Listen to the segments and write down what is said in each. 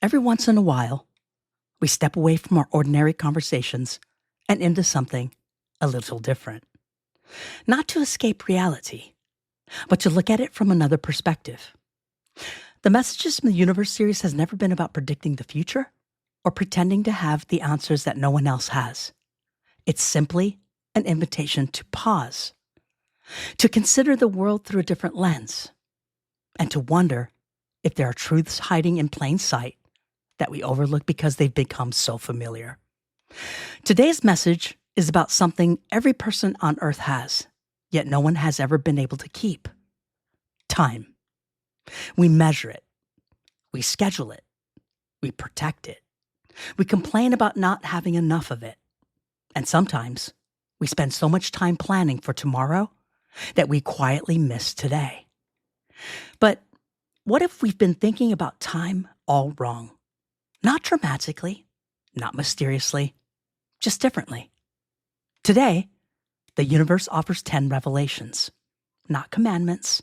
Every once in a while, we step away from our ordinary conversations and into something a little different. Not to escape reality, but to look at it from another perspective. The Messages from the Universe series has never been about predicting the future or pretending to have the answers that no one else has. It's simply an invitation to pause, to consider the world through a different lens, and to wonder if there are truths hiding in plain sight that we overlook because they've become so familiar. Today's message is about something every person on Earth has, yet no one has ever been able to keep: time. We measure it, we schedule it, we protect it, we complain about not having enough of it, and sometimes we spend so much time planning for tomorrow that we quietly miss today. But what if we've been thinking about time all wrong? Not dramatically, not mysteriously, just differently. Today, the universe offers 10 revelations, not commandments,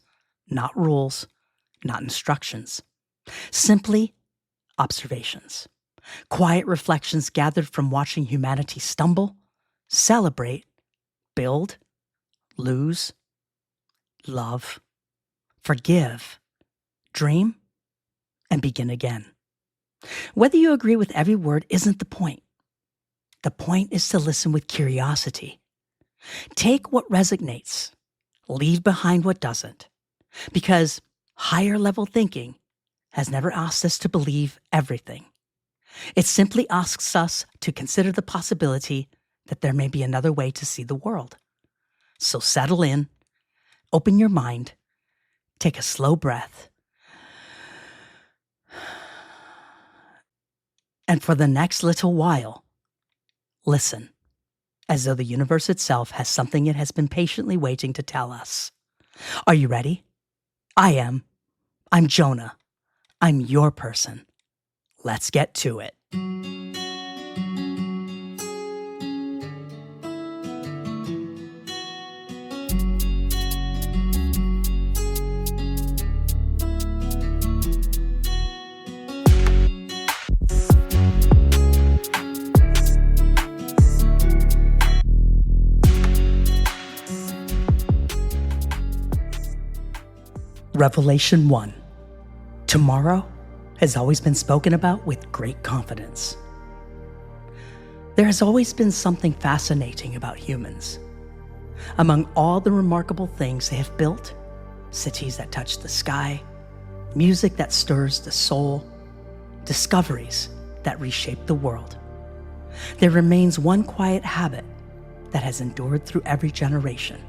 not rules, not instructions, simply observations, quiet reflections gathered from watching humanity stumble, celebrate, build, lose, love, forgive, dream, and begin again. Whether you agree with every word isn't the point. The point is to listen with curiosity. Take what resonates, leave behind what doesn't, because higher level thinking has never asked us to believe everything. It simply asks us to consider the possibility that there may be another way to see the world. So settle in, open your mind, take a slow breath, and for the next little while, listen, as though the universe itself has something it has been patiently waiting to tell us. Are you ready? I am. I'm Jonah. I'm your person. Let's get to it. Revelation 1. Tomorrow has always been spoken about with great confidence. There has always been something fascinating about humans. Among all the remarkable things they have built, cities that touch the sky, music that stirs the soul, discoveries that reshape the world, there remains one quiet habit that has endured through every generation.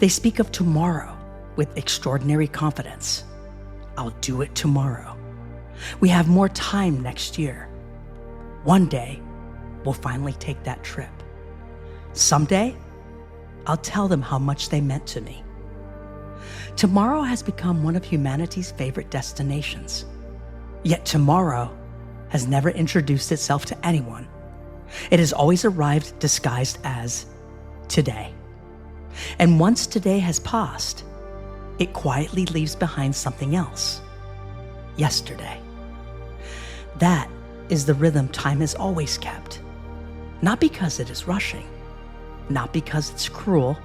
They speak of tomorrow with extraordinary confidence. I'll do it tomorrow. We have more time next year. One day, we'll finally take that trip. Someday, I'll tell them how much they meant to me. Tomorrow has become one of humanity's favorite destinations. Yet tomorrow has never introduced itself to anyone. It has always arrived disguised as today. And once today has passed, it quietly leaves behind something else: yesterday. That is the rhythm time has always kept. Not because it is rushing, not because it's cruel,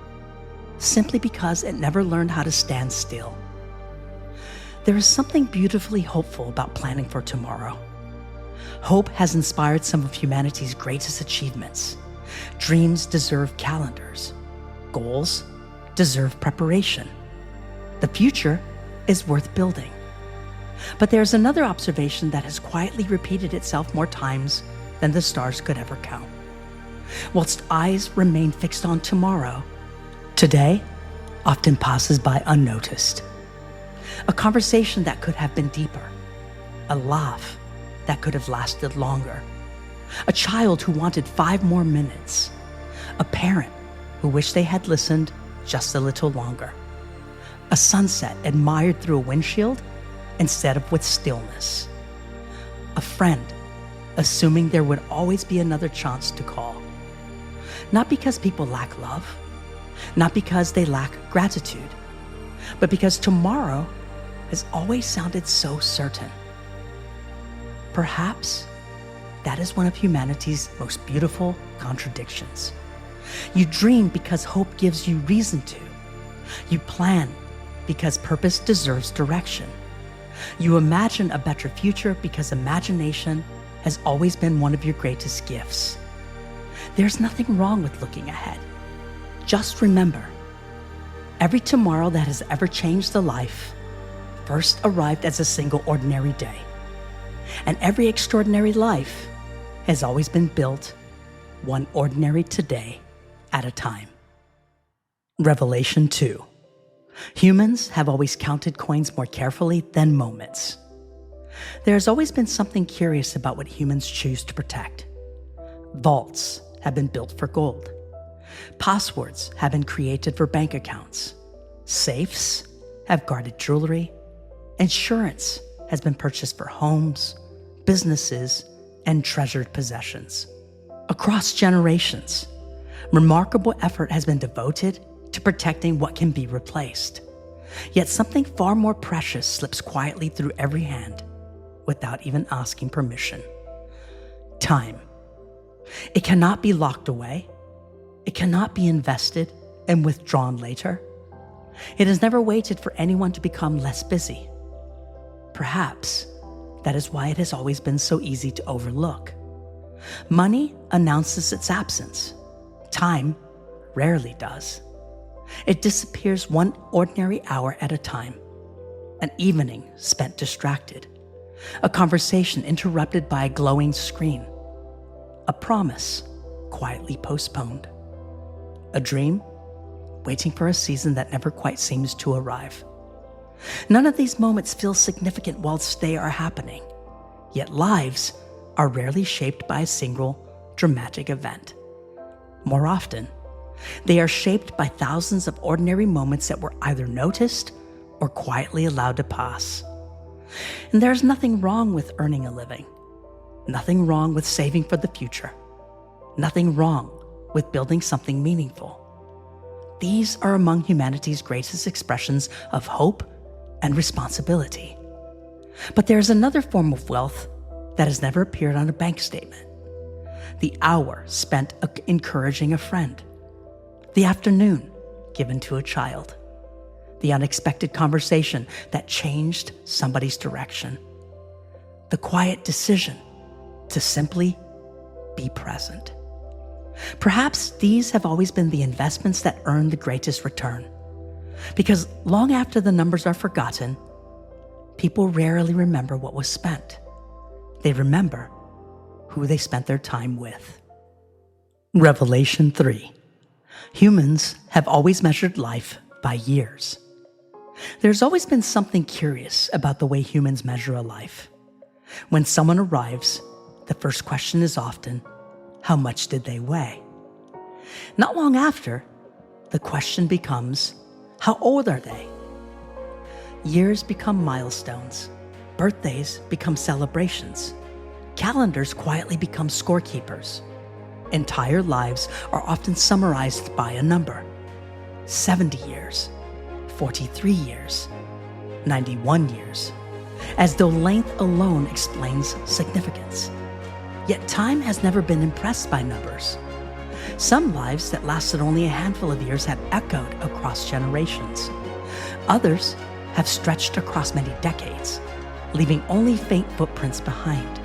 simply because it never learned how to stand still. There is something beautifully hopeful about planning for tomorrow. Hope has inspired some of humanity's greatest achievements. Dreams deserve calendars. Goals deserve preparation. The future is worth building. But there's another observation that has quietly repeated itself more times than the stars could ever count. Whilst eyes remain fixed on tomorrow, today often passes by unnoticed. A conversation that could have been deeper, a laugh that could have lasted longer, a child who wanted 5 more minutes, a parent who wished they had listened just a little longer, a sunset admired through a windshield instead of with stillness, a friend assuming there would always be another chance to call. Not because people lack love, not because they lack gratitude, but because tomorrow has always sounded so certain. Perhaps that is one of humanity's most beautiful contradictions. You dream because hope gives you reason to. You plan because purpose deserves direction. You imagine a better future because imagination has always been one of your greatest gifts. There's nothing wrong with looking ahead. Just remember, every tomorrow that has ever changed a life first arrived as a single ordinary day. And every extraordinary life has always been built one ordinary today at a time. Revelation 2. Humans have always counted coins more carefully than moments. There has always been something curious about what humans choose to protect. Vaults have been built for gold. Passwords have been created for bank accounts. Safes have guarded jewelry. Insurance has been purchased for homes, businesses, and treasured possessions. Across generations, remarkable effort has been devoted to protecting what can be replaced. Yet something far more precious slips quietly through every hand without even asking permission. Time. It cannot be locked away. It cannot be invested and withdrawn later. It has never waited for anyone to become less busy. Perhaps that is why it has always been so easy to overlook. Money announces its absence. Time rarely does. It disappears one ordinary hour at a time. An evening spent distracted. A conversation interrupted by a glowing screen. A promise quietly postponed. A dream waiting for a season that never quite seems to arrive. None of these moments feel significant whilst they are happening, yet lives are rarely shaped by a single dramatic event. More often, they are shaped by thousands of ordinary moments that were either noticed or quietly allowed to pass. And there's nothing wrong with earning a living, nothing wrong with saving for the future, nothing wrong with building something meaningful. These are among humanity's greatest expressions of hope and responsibility. But there's another form of wealth that has never appeared on a bank statement. The hour spent encouraging a friend. The afternoon given to a child. The unexpected conversation that changed somebody's direction. The quiet decision to simply be present. Perhaps these have always been the investments that earn the greatest return. Because long after the numbers are forgotten, people rarely remember what was spent. They remember who they spent their time with. Revelation 3. Humans have always measured life by years. There's always been something curious about the way humans measure a life. When someone arrives, the first question is often, how much did they weigh? Not long after, the question becomes, how old are they? Years become milestones. Birthdays become celebrations. Calendars quietly become scorekeepers. Entire lives are often summarized by a number. 70 years, 43 years, 91 years, as though length alone explains significance. Yet time has never been impressed by numbers. Some lives that lasted only a handful of years have echoed across generations. Others have stretched across many decades, leaving only faint footprints behind.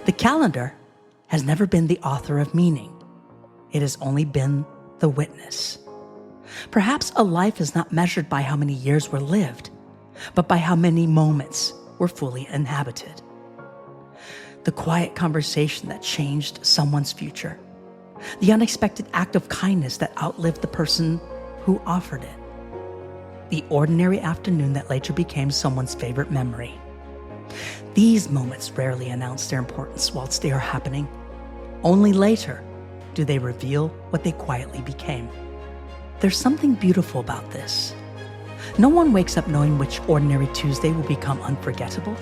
The calendar has never been the author of meaning. It has only been the witness. Perhaps a life is not measured by how many years were lived, but by how many moments were fully inhabited. The quiet conversation that changed someone's future. The unexpected act of kindness that outlived the person who offered it. The ordinary afternoon that later became someone's favorite memory. These moments rarely announce their importance whilst they are happening. Only later do they reveal what they quietly became. There's something beautiful about this. No one wakes up knowing which ordinary Tuesday will become unforgettable.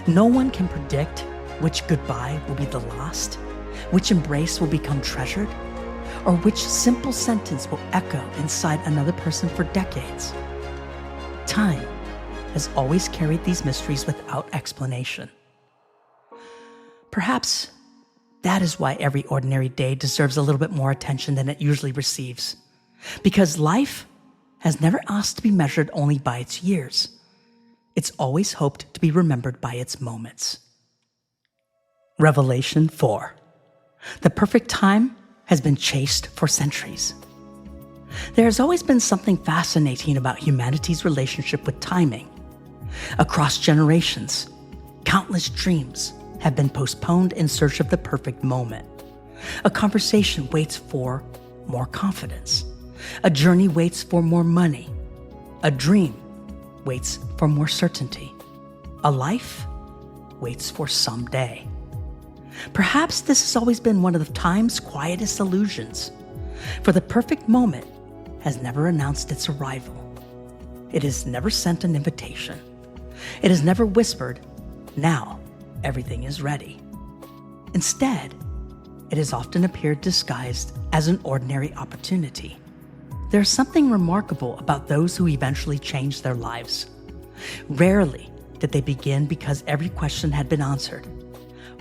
No one can predict which goodbye will be the last, which embrace will become treasured, or which simple sentence will echo inside another person for decades. Time has always carried these mysteries without explanation. Perhaps that is why every ordinary day deserves a little bit more attention than it usually receives. Because life has never asked to be measured only by its years. It's always hoped to be remembered by its moments. Revelation 4. The perfect time has been chased for centuries. There has always been something fascinating about humanity's relationship with timing. Across generations, countless dreams have been postponed in search of the perfect moment. A conversation waits for more confidence. A journey waits for more money. A dream waits for more certainty. A life waits for someday. Perhaps this has always been one of time's quietest illusions, for the perfect moment has never announced its arrival. It has never sent an invitation. It has never whispered, "Now everything is ready." Instead, it has often appeared disguised as an ordinary opportunity. There's something remarkable about those who eventually change their lives. Rarely did they begin because every question had been answered.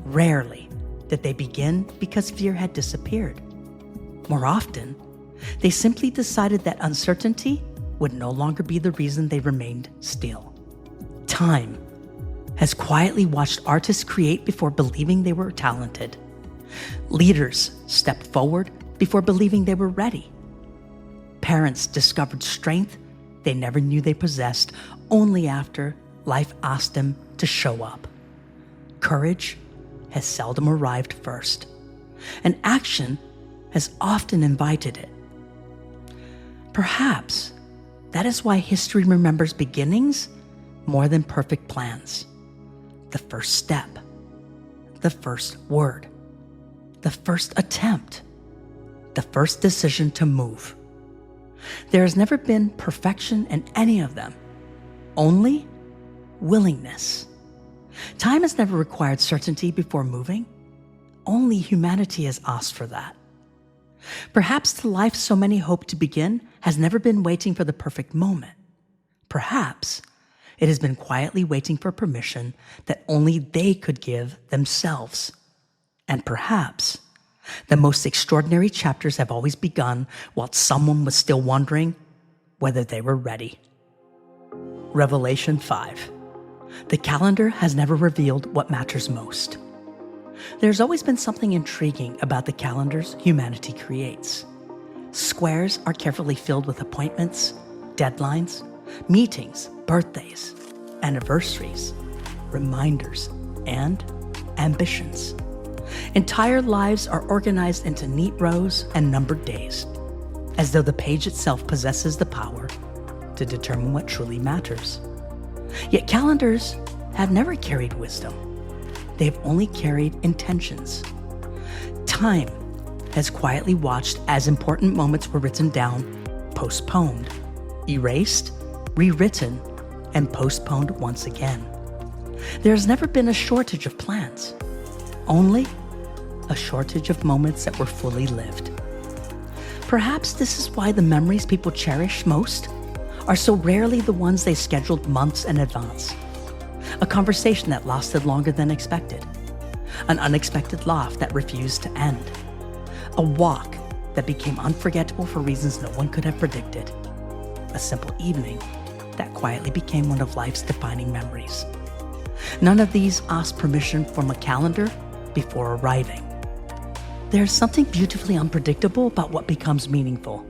Rarely did they begin because fear had disappeared. More often, they simply decided that uncertainty would no longer be the reason they remained still. Time has quietly watched artists create before believing they were talented. Leaders stepped forward before believing they were ready. Parents discovered strength they never knew they possessed only after life asked them to show up. Courage has seldom arrived first, and action has often invited it. Perhaps that is why history remembers beginnings more than perfect plans. The first step, the first word, the first attempt, the first decision to move. There has never been perfection in any of them, only willingness. Time has never required certainty before moving. Only humanity has asked for that. Perhaps the life so many hope to begin has never been waiting for the perfect moment. Perhaps it has been quietly waiting for permission that only they could give themselves. And perhaps the most extraordinary chapters have always begun while someone was still wondering whether they were ready. Revelation 5. The calendar has never revealed what matters most. There's always been something intriguing about the calendars humanity creates. Squares are carefully filled with appointments, deadlines, meetings, birthdays, anniversaries, reminders, and ambitions. Entire lives are organized into neat rows and numbered days, as though the page itself possesses the power to determine what truly matters. Yet calendars have never carried wisdom. They have only carried intentions. Time has quietly watched as important moments were written down, postponed, erased, rewritten, and postponed once again. There has never been a shortage of plans, only a shortage of moments that were fully lived. Perhaps this is why the memories people cherish most are so rarely the ones they scheduled months in advance. A conversation that lasted longer than expected. An unexpected laugh that refused to end. A walk that became unforgettable for reasons no one could have predicted. A simple evening that quietly became one of life's defining memories. None of these asked permission from a calendar before arriving. There's something beautifully unpredictable about what becomes meaningful.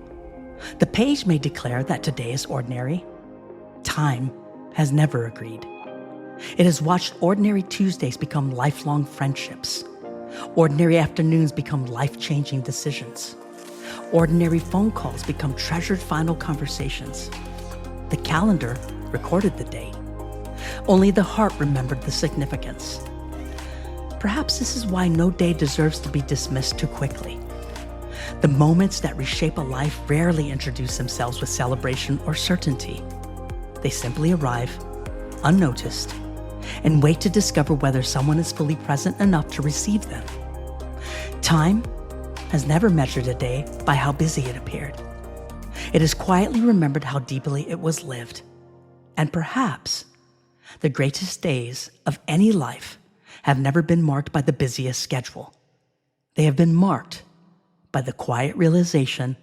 The page may declare that today is ordinary. Time has never agreed. It has watched ordinary Tuesdays become lifelong friendships. Ordinary afternoons become life-changing decisions. Ordinary phone calls become treasured final conversations. The calendar recorded the date. Only the heart remembered the significance. Perhaps this is why no day deserves to be dismissed too quickly. The moments that reshape a life rarely introduce themselves with celebration or certainty. They simply arrive, unnoticed, and wait to discover whether someone is fully present enough to receive them. Time has never measured a day by how busy it appeared. It has quietly remembered how deeply it was lived. And perhaps the greatest days of any life have never been marked by the busiest schedule. They have been marked by the quiet realization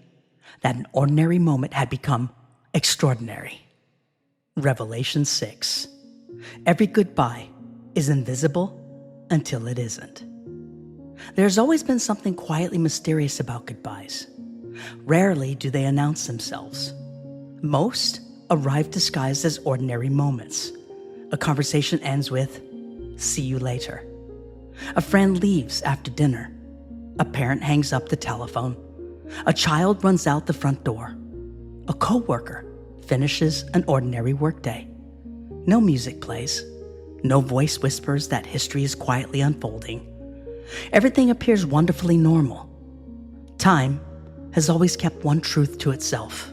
that an ordinary moment had become extraordinary. Revelation 6. Every goodbye is invisible until it isn't. There's always been something quietly mysterious about goodbyes. Rarely do they announce themselves. Most arrive disguised as ordinary moments. A conversation ends with, "See you later." A friend leaves after dinner. A parent hangs up the telephone. A child runs out the front door. A coworker finishes an ordinary workday. No music plays. No voice whispers that history is quietly unfolding. Everything appears wonderfully normal. Time has always kept one truth to itself.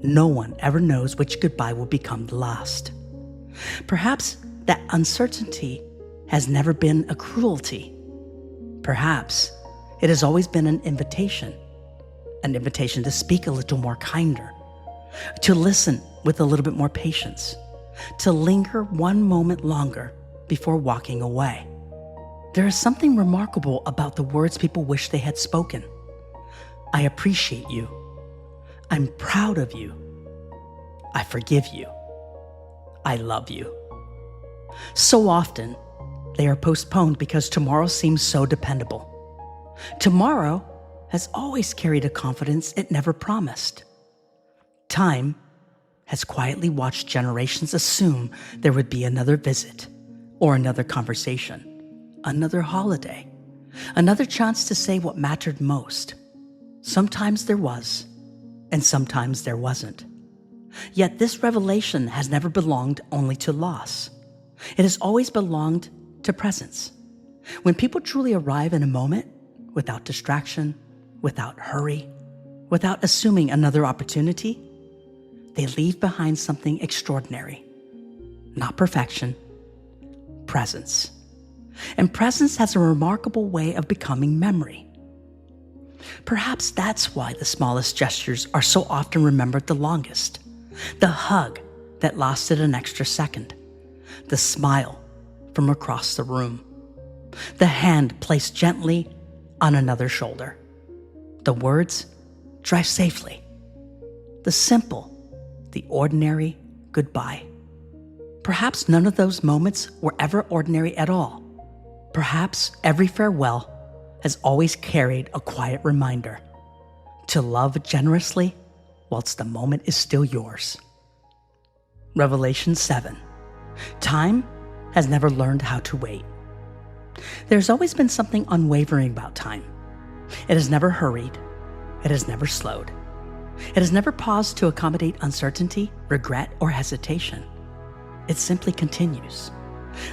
No one ever knows which goodbye will become the last. Perhaps that uncertainty has never been a cruelty. Perhaps it has always been an invitation to speak a little more kinder, to listen with a little bit more patience, to linger one moment longer before walking away. There is something remarkable about the words people wish they had spoken. I appreciate you. I'm proud of you. I forgive you. I love you. So often, they are postponed because tomorrow seems so dependable. Tomorrow has always carried a confidence it never promised. Time has quietly watched generations assume there would be another visit, or another conversation, another holiday, another chance to say what mattered most. Sometimes there was, and sometimes there wasn't. Yet this revelation has never belonged only to loss. It has always belonged to presence. When people truly arrive in a moment, without distraction, without hurry, without assuming another opportunity, they leave behind something extraordinary. Not perfection, presence. And presence has a remarkable way of becoming memory. Perhaps that's why the smallest gestures are so often remembered the longest. The hug that lasted an extra second. The smile from across the room. The hand placed gently on another shoulder. The words, "Drive safely." The simple, the ordinary goodbye. Perhaps none of those moments were ever ordinary at all. Perhaps every farewell has always carried a quiet reminder to love generously whilst the moment is still yours. Revelation 7. Time has never learned how to wait. There's always been something unwavering about time. It has never hurried. It has never slowed. It has never paused to accommodate uncertainty, regret, or hesitation. It simply continues.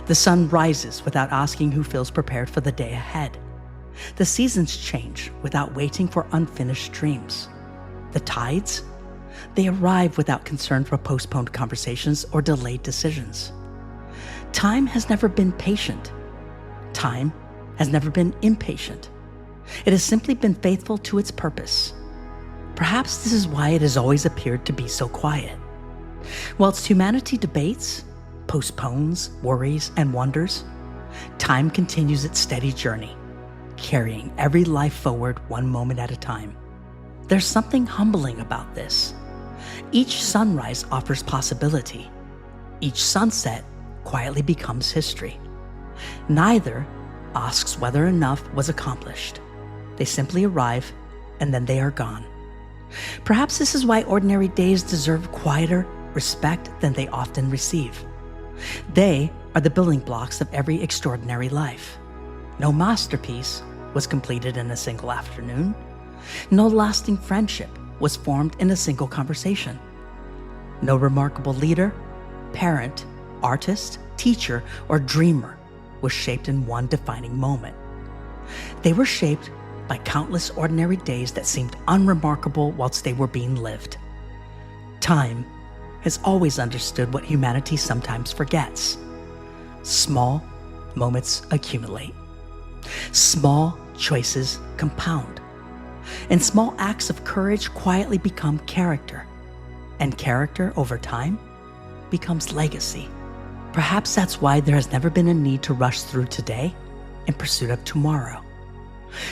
The sun rises without asking who feels prepared for the day ahead. The seasons change without waiting for unfinished dreams. The tides, they arrive without concern for postponed conversations or delayed decisions. Time has never been patient. Time has never been impatient. It has simply been faithful to its purpose. Perhaps this is why it has always appeared to be so quiet. Whilst humanity debates, postpones, worries, and wonders, time continues its steady journey, carrying every life forward one moment at a time. There's something humbling about this. Each sunrise offers possibility. Each sunset quietly becomes history. Neither asks whether enough was accomplished. They simply arrive, and then they are gone. Perhaps this is why ordinary days deserve quieter respect than they often receive. They are the building blocks of every extraordinary life. No masterpiece was completed in a single afternoon. No lasting friendship was formed in a single conversation. No remarkable leader, parent, artist, teacher, or dreamer was shaped in one defining moment. They were shaped by countless ordinary days that seemed unremarkable whilst they were being lived. Time has always understood what humanity sometimes forgets. Small moments accumulate. Small choices compound. And small acts of courage quietly become character. And character, over time, becomes legacy. Perhaps that's why there has never been a need to rush through today in pursuit of tomorrow.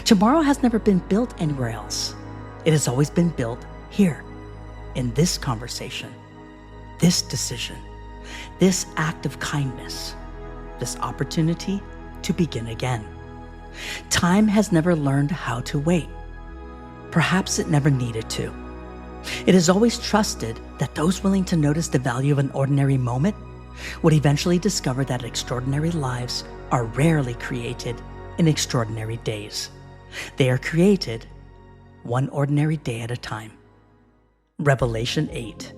Tomorrow has never been built anywhere else. It has always been built here, in this conversation, this decision, this act of kindness, this opportunity to begin again. Time has never learned how to wait. Perhaps it never needed to. It has always trusted that those willing to notice the value of an ordinary moment would eventually discover that extraordinary lives are rarely created in extraordinary days. They are created one ordinary day at a time. Revelation 8.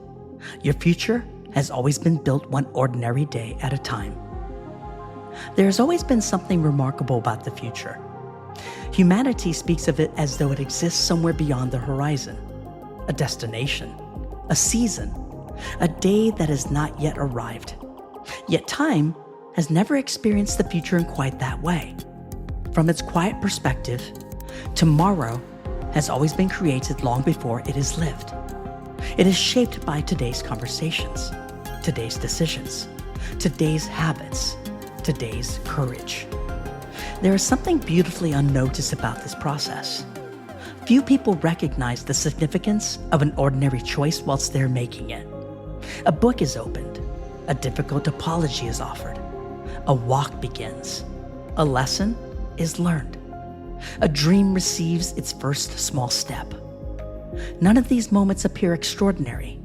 Your future has always been built one ordinary day at a time. There has always been something remarkable about the future. Humanity speaks of it as though it exists somewhere beyond the horizon, a destination, a season, a day that has not yet arrived. Yet time has never experienced the future in quite that way. From its quiet perspective, tomorrow has always been created long before it is lived. It is shaped by today's conversations, today's decisions, today's habits, today's courage. There is something beautifully unnoticed about this process. Few people recognize the significance of an ordinary choice whilst they're making it. A book is opened, a difficult apology is offered, a walk begins, a lesson is learned, a dream receives its first small step. None of these moments appear extraordinary,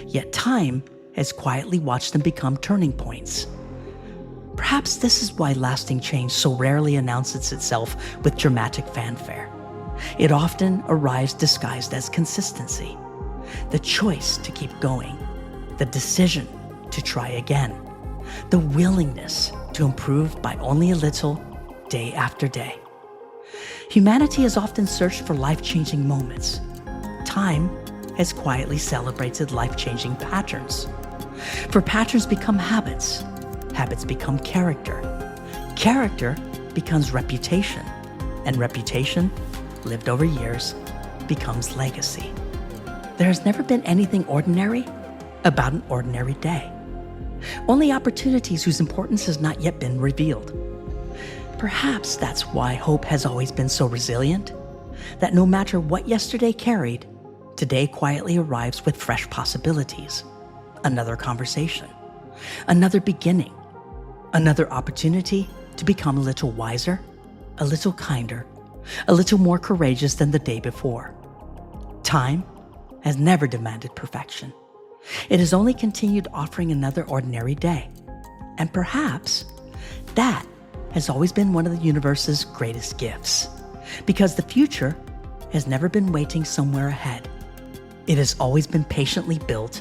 yet time has quietly watched them become turning points. Perhaps this is why lasting change so rarely announces itself with dramatic fanfare. It often arrives disguised as consistency, the choice to keep going, the decision to try again, the willingness to improve by only a little, day after day. Humanity has often searched for life-changing moments. Time has quietly celebrated life-changing patterns. For patterns become habits, habits become character, character becomes reputation, and reputation, lived over years, becomes legacy. There has never been anything ordinary about an ordinary day. Only opportunities whose importance has not yet been revealed. Perhaps that's why hope has always been so resilient, that no matter what yesterday carried, today quietly arrives with fresh possibilities. Another conversation, another beginning, another opportunity to become a little wiser, a little kinder, a little more courageous than the day before. Time has never demanded perfection. It has only continued offering another ordinary day. And perhaps that has always been one of the universe's greatest gifts, because the future has never been waiting somewhere ahead. It has always been patiently built,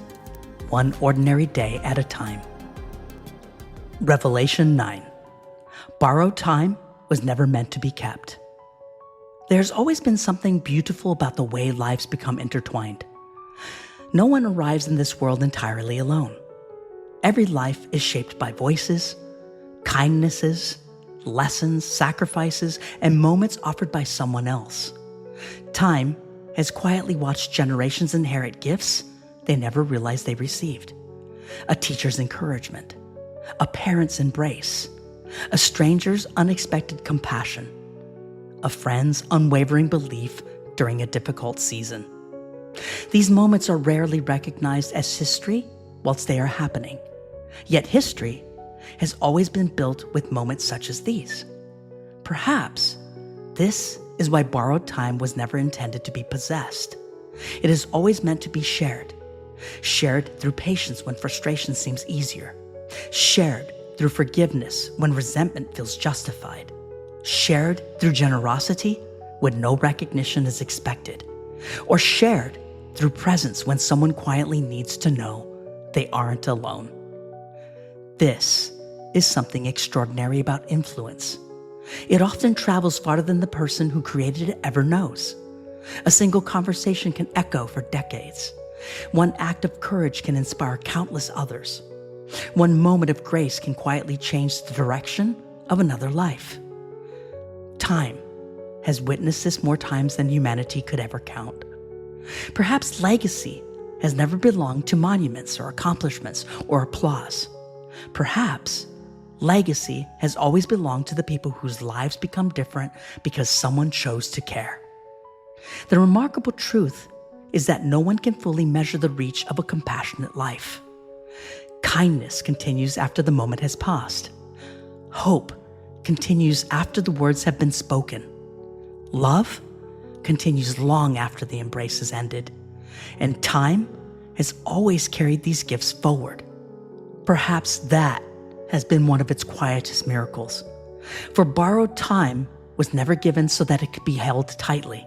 one ordinary day at a time. Revelation 9. Borrowed time was never meant to be kept. There's always been something beautiful about the way lives become intertwined. No one arrives in this world entirely alone. Every life is shaped by voices, kindnesses, lessons, sacrifices, and moments offered by someone else. Time has quietly watched generations inherit gifts they never realized they received. A teacher's encouragement, a parent's embrace, a stranger's unexpected compassion, a friend's unwavering belief during a difficult season. These moments are rarely recognized as history whilst they are happening. Yet history has always been built with moments such as these. Perhaps this is why borrowed time was never intended to be possessed. It is always meant to be shared. Shared through patience when frustration seems easier. Shared through forgiveness when resentment feels justified. Shared through generosity when no recognition is expected. Or shared through presence when someone quietly needs to know they aren't alone. This is something extraordinary about influence. It often travels farther than the person who created it ever knows. A single conversation can echo for decades. One act of courage can inspire countless others. One moment of grace can quietly change the direction of another life. Time has witnessed this more times than humanity could ever count. Perhaps legacy has never belonged to monuments or accomplishments or applause. Perhaps legacy has always belonged to the people whose lives become different because someone chose to care. The remarkable truth is that no one can fully measure the reach of a compassionate life. Kindness continues after the moment has passed. Hope continues after the words have been spoken. Love continues long after the embrace has ended. And time has always carried these gifts forward. Perhaps that has been one of its quietest miracles. For borrowed time was never given so that it could be held tightly.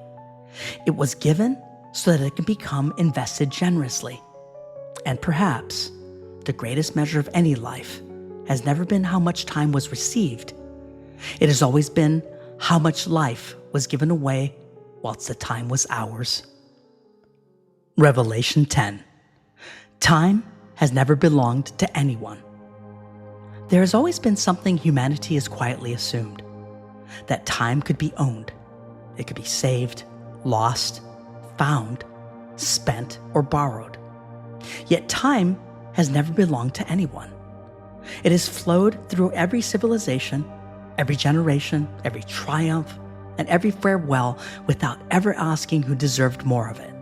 It was given so that it can become invested generously. And perhaps the greatest measure of any life has never been how much time was received. It has always been how much life was given away whilst the time was ours. Revelation 10. Time has never belonged to anyone. There has always been something humanity has quietly assumed, that time could be owned. It could be saved, lost, found, spent, or borrowed. Yet time has never belonged to anyone. It has flowed through every civilization, every generation, every triumph, and every farewell without ever asking who deserved more of it.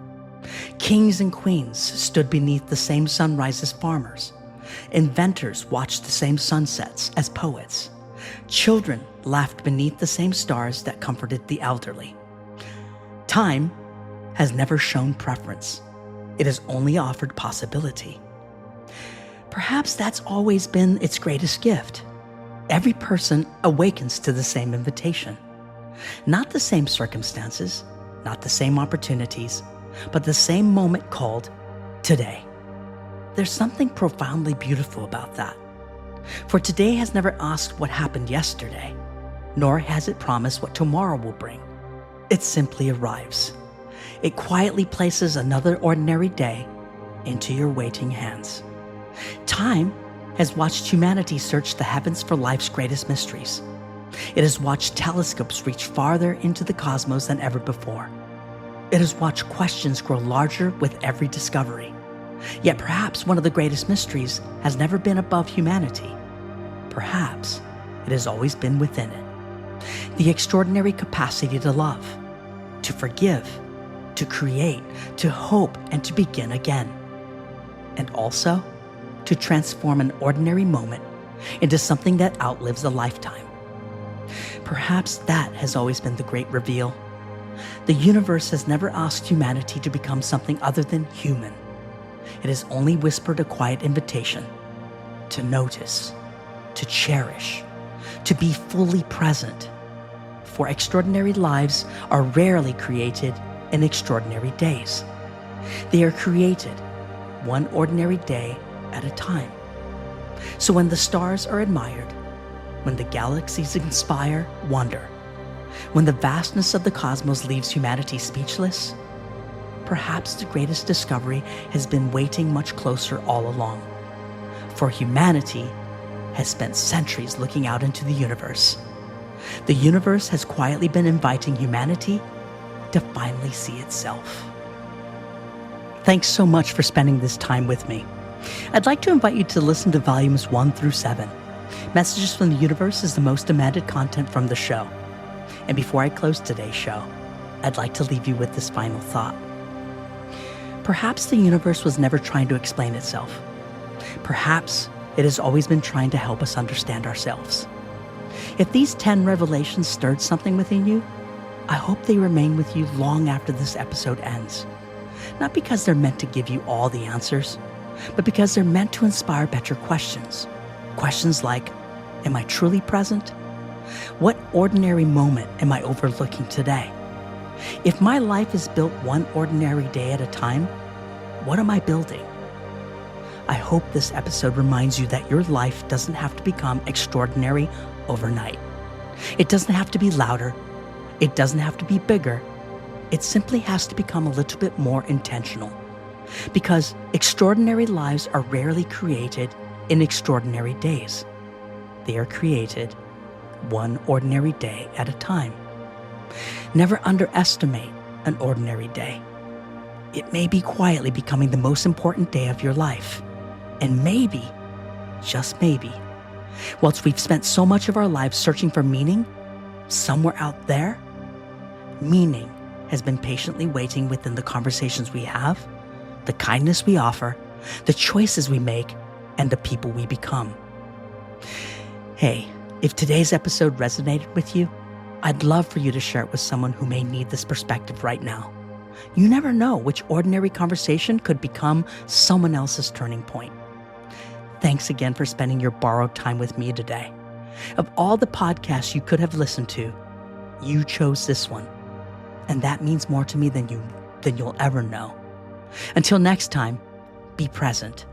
Kings and queens stood beneath the same sunrise as farmers. Inventors watched the same sunsets as poets. Children laughed beneath the same stars that comforted the elderly. Time has never shown preference. It has only offered possibility. Perhaps that's always been its greatest gift. Every person awakens to the same invitation. Not the same circumstances, not the same opportunities, but the same moment called today. There's something profoundly beautiful about that. For today has never asked what happened yesterday, nor has it promised what tomorrow will bring. It simply arrives. It quietly places another ordinary day into your waiting hands. Time has watched humanity search the heavens for life's greatest mysteries. It has watched telescopes reach farther into the cosmos than ever before. It has watched questions grow larger with every discovery. Yet perhaps one of the greatest mysteries has never been above humanity. Perhaps it has always been within it. The extraordinary capacity to love, to forgive, to create, to hope, and to begin again. And also to transform an ordinary moment into something that outlives a lifetime. Perhaps that has always been the great reveal. The universe has never asked humanity to become something other than human. It has only whispered a quiet invitation to notice, to cherish, to be fully present. For extraordinary lives are rarely created in extraordinary days. They are created one ordinary day at a time. So when the stars are admired, when the galaxies inspire wonder, when the vastness of the cosmos leaves humanity speechless, perhaps the greatest discovery has been waiting much closer all along. For humanity has spent centuries looking out into the universe. The universe has quietly been inviting humanity to finally see itself. Thanks so much for spending this time with me. I'd like to invite you to listen to volumes 1 through 7. Messages from the Universe is the most demanded content from the show. And before I close today's show, I'd like to leave you with this final thought. Perhaps the universe was never trying to explain itself. Perhaps it has always been trying to help us understand ourselves. If these 10 revelations stirred something within you, I hope they remain with you long after this episode ends. Not because they're meant to give you all the answers, but because they're meant to inspire better questions. Questions like, am I truly present? What ordinary moment am I overlooking today? If my life is built one ordinary day at a time, what am I building? I hope this episode reminds you that your life doesn't have to become extraordinary overnight. It doesn't have to be louder. It doesn't have to be bigger. It simply has to become a little bit more intentional. Because extraordinary lives are rarely created in extraordinary days. They are created one ordinary day at a time. Never underestimate an ordinary day. It may be quietly becoming the most important day of your life. And maybe, just maybe, whilst we've spent so much of our lives searching for meaning, somewhere out there, meaning has been patiently waiting within the conversations we have, the kindness we offer, the choices we make, and the people we become. Hey, if today's episode resonated with you, I'd love for you to share it with someone who may need this perspective right now. You never know which ordinary conversation could become someone else's turning point. Thanks again for spending your borrowed time with me today. Of all the podcasts you could have listened to, you chose this one. And that means more to me than you'll ever know. Until next time, be present,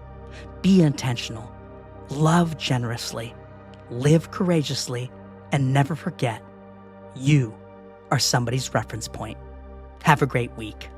be intentional, love generously, live courageously, and never forget, you are somebody's reference point. Have a great week.